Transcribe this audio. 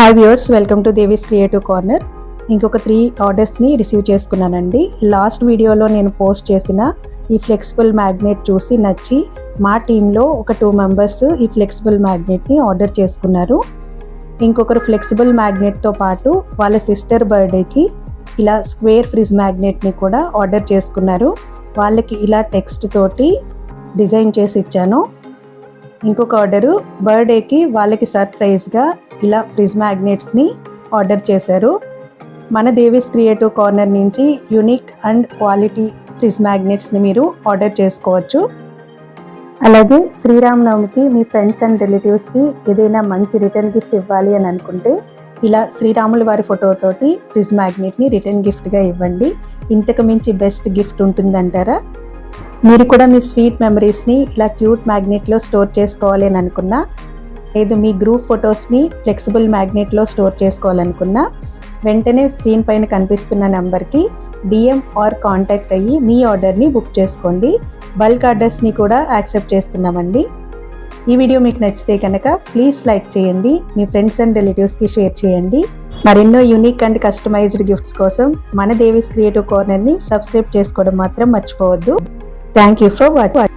Hi viewers, welcome to Devi's creative corner. ఇంకొక 3 ఆర్డర్స్ని receive చేసుకున్నానండి. Last వీడియోలో నేను పోస్ట్ చేసిన ఈ ఫ్లెక్సిబుల్ మ్యాగ్నెట్ చూసి నచ్చి మా టీంలో ఒక 2 మెంబర్స్ ఈ ఫ్లెక్సిబుల్ మ్యాగ్నెట్ని ఆర్డర్ చేసుకున్నారు. ఇంకొకరు ఫ్లెక్సిబుల్ మ్యాగ్నెట్తో పాటు వాళ్ళ సిస్టర్ బర్త్డేకి ఇలా స్క్వేర్ ఫ్రిజ్ మ్యాగ్నెట్ని కూడా ఆర్డర్ చేసుకున్నారు. వాళ్ళకి ఇలా టెక్స్ట్ తోటి డిజైన్ చేసి ఇచ్చాను. ఇంకొక ఆర్డరు బర్త్డేకి వాళ్ళకి సర్ప్రైజ్గా ఇలా ఫ్రిజ్ మ్యాగ్నెట్స్ని ఆర్డర్ చేశారు. మన దేవీస్ క్రియేటివ్ కార్నర్ నుంచి యూనిక్ అండ్ క్వాలిటీ ఫ్రిజ్ మ్యాగ్నెట్స్ని మీరు ఆర్డర్ చేసుకోవచ్చు. అలాగే శ్రీరామనవమికి మీ ఫ్రెండ్స్ అండ్ రిలేటివ్స్కి ఏదైనా మంచి రిటర్న్ గిఫ్ట్ ఇవ్వాలి అని అనుకుంటే ఇలా శ్రీరాముల వారి ఫోటోతోటి ఫ్రిజ్ మ్యాగ్నెట్ని రిటర్న్ గిఫ్ట్గా ఇవ్వండి. ఇంతకు మించి బెస్ట్ గిఫ్ట్ ఉంటుందంటారా? మీరు కూడా మీ స్వీట్ మెమరీస్ని ఇలా క్యూట్ మ్యాగ్నెట్లో స్టోర్ చేసుకోవాలి అని అనుకున్నా, లేదు మీ గ్రూప్ ఫొటోస్ని ఫ్లెక్సిబుల్ మ్యాగ్నెట్లో స్టోర్ చేసుకోవాలనుకున్నా, వెంటనే స్క్రీన్ పైన కనిపిస్తున్న నెంబర్కి డిఎం ఆర్ కాంటాక్ట్ అయ్యి మీ ఆర్డర్ని బుక్ చేసుకోండి. బల్క్ ఆర్డర్స్ని కూడా యాక్సెప్ట్ చేస్తున్నామండి. ఈ వీడియో మీకు నచ్చితే కనుక ప్లీజ్ లైక్ చేయండి, మీ ఫ్రెండ్స్ అండ్ రిలేటివ్స్కి షేర్ చేయండి. మరెన్నో యూనిక్ అండ్ కస్టమైజ్డ్ గిఫ్ట్స్ కోసం మన దేవీస్ క్రియేటివ్ కార్నర్ని సబ్స్క్రైబ్ చేసుకోవడం మాత్రం మర్చిపోవద్దు. Thank you for watching.